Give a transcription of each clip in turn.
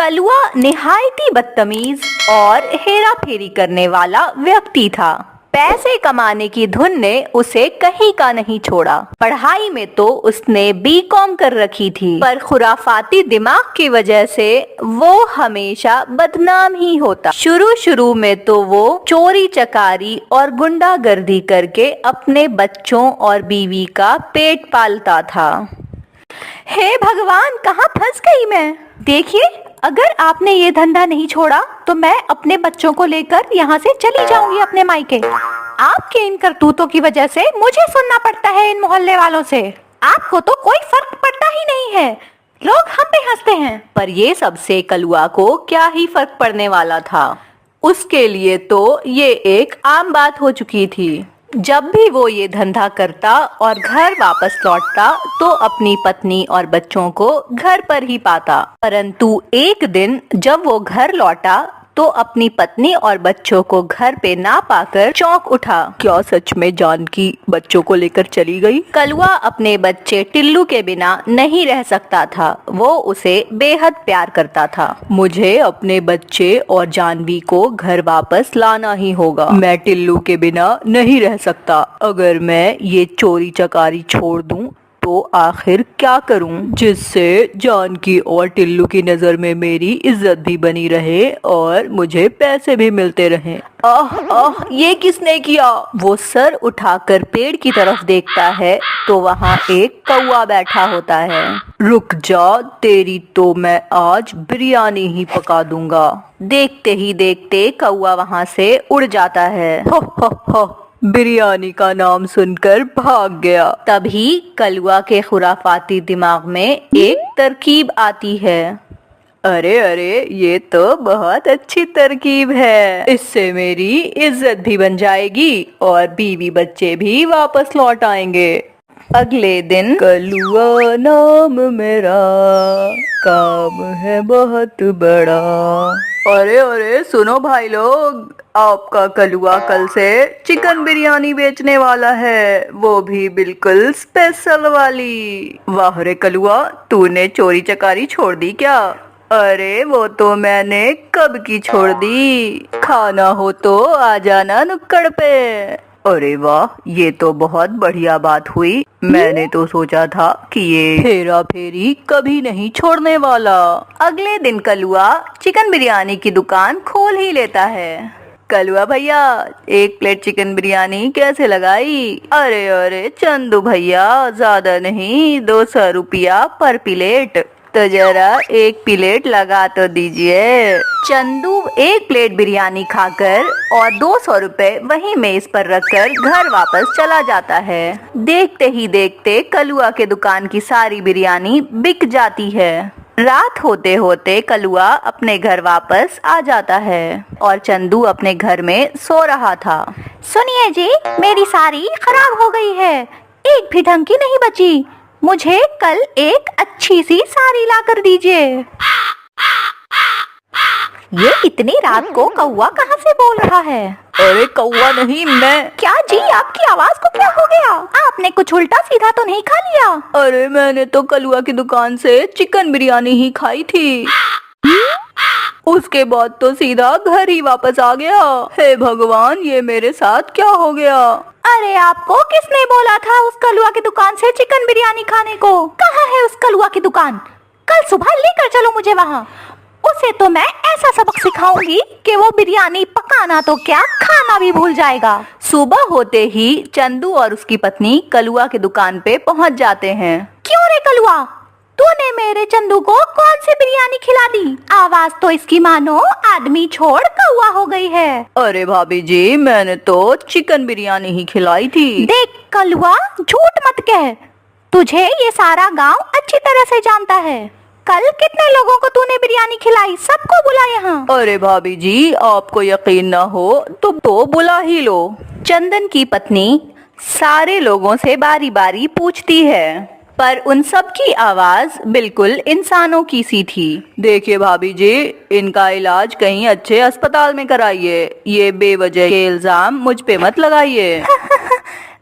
कलुआ निहायती बदतमीज और हेरा फेरी करने वाला व्यक्ति था। पैसे कमाने की धुन ने उसे कहीं का नहीं छोड़ा। पढ़ाई में तो उसने बीकॉम कर रखी थी, पर खुराफाती दिमाग की वजह से वो हमेशा बदनाम ही होता। शुरू में तो वो चोरी चकारी और गुंडागर्दी करके अपने बच्चों और बीवी का पेट पालता था। हे भगवान, कहाँ फंस गई मैं। देखिए, अगर आपने ये धंधा नहीं छोड़ा तो मैं अपने बच्चों को लेकर यहाँ से चली जाऊंगी अपने मायके। आपके इन करतूतों की वजह से मुझे सुनना पड़ता है इन मोहल्ले वालों से। आपको तो कोई फर्क पड़ता ही नहीं है, लोग हम पे हंसते हैं। पर ये सबसे कलुआ को क्या ही फर्क पड़ने वाला था। उसके लिए तो ये एक आम बात हो चुकी थी। जब भी वो ये धंधा करता और घर वापस लौटता तो अपनी पत्नी और बच्चों को घर पर ही पाता। परंतु एक दिन जब वो घर लौटा तो अपनी पत्नी और बच्चों को घर पे ना पाकर चौंक उठा। क्या सच में जानकी बच्चों को लेकर चली गई? कलुआ अपने बच्चे टिल्लू के बिना नहीं रह सकता था। वो उसे बेहद प्यार करता था। मुझे अपने बच्चे और जानवी को घर वापस लाना ही होगा। मैं टिल्लू के बिना नहीं रह सकता। अगर मैं ये चोरी चकारी छोड़ दूं तो आखिर क्या करूं, जिससे जानकी और टिल्लू की नजर में मेरी इज्जत भी बनी रहे और मुझे पैसे भी मिलते रहें। आह आह, ये किसने किया? वो सर उठाकर पेड़ की तरफ देखता है तो वहाँ एक कौवा बैठा होता है। रुक जा, तेरी तो मैं आज बिरयानी ही पका दूंगा। देखते ही देखते कौवा वहाँ से उड़ जाता है। हो हो हो, बिरयानी का नाम सुनकर भाग गया। तभी कलुआ के खुराफाती दिमाग में एक तरकीब आती है। अरे अरे, ये तो बहुत अच्छी तरकीब है। इससे मेरी इज्जत भी बन जाएगी और बीवी बच्चे भी वापस लौट आएंगे। अगले दिन, कलुआ नाम मेरा, काम है बहुत बड़ा। अरे अरे, सुनो भाई लोग, आपका कलुआ कल से चिकन बिरयानी बेचने वाला है, वो भी बिल्कुल स्पेशल वाली। वाह रे कलुआ, तूने चोरी चकारी छोड़ दी क्या? अरे वो तो मैंने कब की छोड़ दी। खाना हो तो आ जाना नुक्कड़ पे। अरे वाह, ये तो बहुत बढ़िया बात हुई। मैंने तो सोचा था कि ये हेरा फेरी कभी नहीं छोड़ने वाला। अगले दिन कलुआ चिकन बिरयानी की दुकान खोल ही लेता है। कलुआ भैया, एक प्लेट चिकन बिरयानी कैसे लगाई? अरे अरे चंदू भैया, ज्यादा नहीं, 200 रुपया पर प्लेट। तो जरा एक प्लेट लगा तो दीजिए। चंदू एक प्लेट बिरयानी खाकर और 200 रुपए वहीं मेज पर रखकर घर वापस चला जाता है। देखते ही देखते कलुआ के दुकान की सारी बिरयानी बिक जाती है। रात होते होते कलुआ अपने घर वापस आ जाता है और चंदू अपने घर में सो रहा था। सुनिए जी, मेरी साड़ी खराब हो गई है, एक भी ढंग की नहीं बची। मुझे कल एक अच्छी सी साड़ी ला कर दीजिए। ये इतनी रात को कौवा कहाँ से बोल रहा है? अरे कौवा नहीं, मैं। क्या जी, आपकी आवाज को क्या हो गया? आपने कुछ उल्टा सीधा तो नहीं खा लिया? अरे मैंने तो कलुआ की दुकान से चिकन बिरयानी ही खाई थी, उसके बाद तो सीधा घर ही वापस आ गया। हे भगवान, ये मेरे साथ क्या हो गया? अरे आपको किसने बोला था उस कलुआ की दुकान से चिकन बिरयानी खाने को? कहाँ है उस कलुआ की दुकान? कल सुबह लेकर चलो मुझे वहाँ। उसे तो मैं ऐसा सबक सिखाऊंगी कि वो बिरयानी पकाना तो क्या, खाना भी भूल जाएगा। सुबह होते ही चंदू और उसकी पत्नी कलुआ की दुकान पे पहुँच जाते हैं। क्यों रे कलुआ, तूने मेरे चंदू को कौन सी बिरयानी खिला दी? आवाज तो इसकी मानो आदमी छोड़ कौवा हो गई है। अरे भाभी जी, मैंने तो चिकन बिरयानी ही खिलाई थी। देख कलुआ, झूठ मत कह, तुझे ये सारा गांव अच्छी तरह से जानता है। कल कितने लोगों को तूने बिरयानी खिलाई, सबको बुला यहाँ। अरे भाभी जी, आपको यकीन ना हो तो बुला ही लो। चंदन की पत्नी सारे लोगों से बारी बारी पूछती है, पर उन सब की आवाज बिल्कुल इंसानों की सी थी। देखिए भाभी जी, इनका इलाज कहीं अच्छे अस्पताल में कराइए, ये बेवजह के इल्जाम मुझ पे मत लगाइए।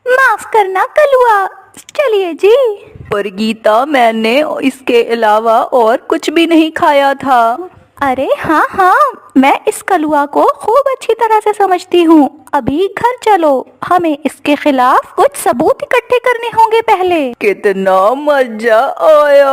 माफ करना कलुआ, चलिए जी। पर गीता, मैंने इसके अलावा और कुछ भी नहीं खाया था। अरे हाँ हाँ, मैं इस कलुआ को खूब अच्छी तरह से समझती हूँ। अभी घर चलो, हमें इसके खिलाफ कुछ सबूत इकट्ठे करने होंगे पहले। कितना मजा आया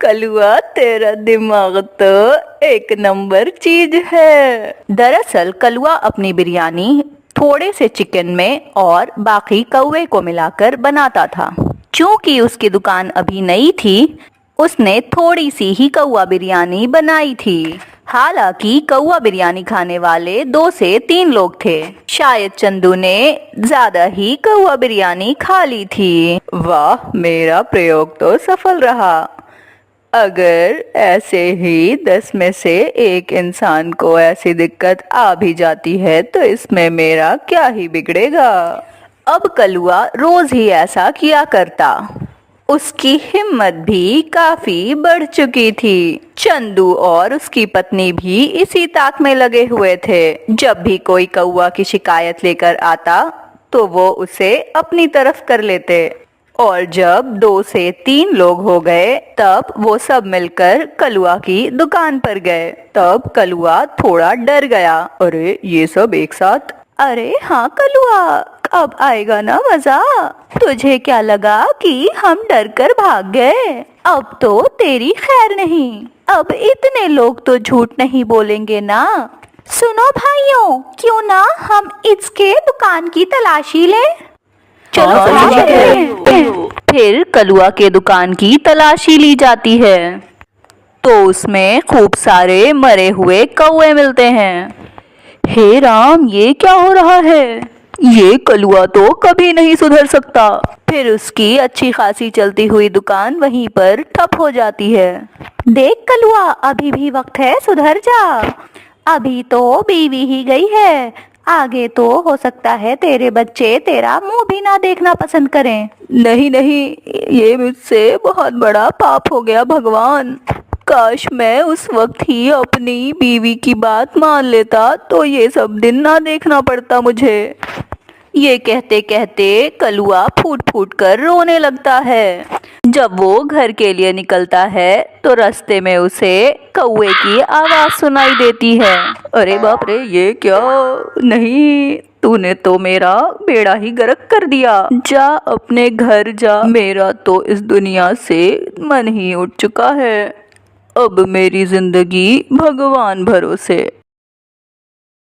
कलुआ, तेरा दिमाग तो एक नंबर चीज है। दरअसल कलुआ अपनी बिरयानी थोड़े से चिकन में और बाकी कौवे को मिलाकर बनाता था। चूंकि उसकी दुकान अभी नई थी, उसने थोड़ी सी ही कौवा बिरयानी बनाई थी। हालांकि कौवा बिरयानी खाने वाले 2 से 3 लोग थे। शायद चंदू ने ज्यादा ही कौवा बिरयानी खा ली थी। वाह, मेरा प्रयोग तो सफल रहा। अगर ऐसे ही 10 में से एक इंसान को ऐसी दिक्कत आ भी जाती है तो इसमें मेरा क्या ही बिगड़ेगा। अब कलुआ रोज ही ऐसा किया करता। उसकी हिम्मत भी काफी बढ़ चुकी थी। चंदू और उसकी पत्नी भी इसी ताक में लगे हुए थे। जब भी कोई कौवा की शिकायत लेकर आता तो वो उसे अपनी तरफ कर लेते, और जब 2 से 3 लोग हो गए तब वो सब मिलकर कलुआ की दुकान पर गए। तब कलुआ थोड़ा डर गया। अरे ये सब एक साथ? अरे हाँ कलुआ, अब आएगा ना मजा। तुझे क्या लगा कि हम डर कर भाग गए? अब तो तेरी खैर नहीं। अब इतने लोग तो झूठ नहीं बोलेंगे ना। सुनो भाइयों, क्यों ना हम इसके दुकान की तलाशी लें? चलो हाँ, चलते हैं। फिर कलुआ के दुकान की तलाशी ली जाती है तो उसमें खूब सारे मरे हुए कौवे मिलते हैं। हे राम, ये क्या हो रहा है? ये कलुआ तो कभी नहीं सुधर सकता। फिर उसकी अच्छी खासी चलती हुई दुकान वहीं पर ठप हो जाती है। देख कलुआ, अभी भी वक्त है, सुधर जा। अभी तो बीवी ही गई है, आगे तो हो सकता है तेरे बच्चे तेरा मुंह भी ना देखना पसंद करें। नहीं नहीं, ये मुझसे बहुत बड़ा पाप हो गया भगवान। काश मैं उस वक्त ही अपनी बीवी की बात मान लेता तो ये सब दिन ना देखना पड़ता मुझे। ये कहते कहते कलुआ फूट फूट कर रोने लगता है। जब वो घर के लिए निकलता है तो रास्ते में उसे कौवे की आवाज सुनाई देती है। अरे बाप रे, ये क्या? नहीं, तूने तो मेरा बेड़ा ही गर्क कर दिया। जा अपने घर जा, मेरा तो इस दुनिया से मन ही उठ चुका है। अब मेरी जिंदगी भगवान भरोसे।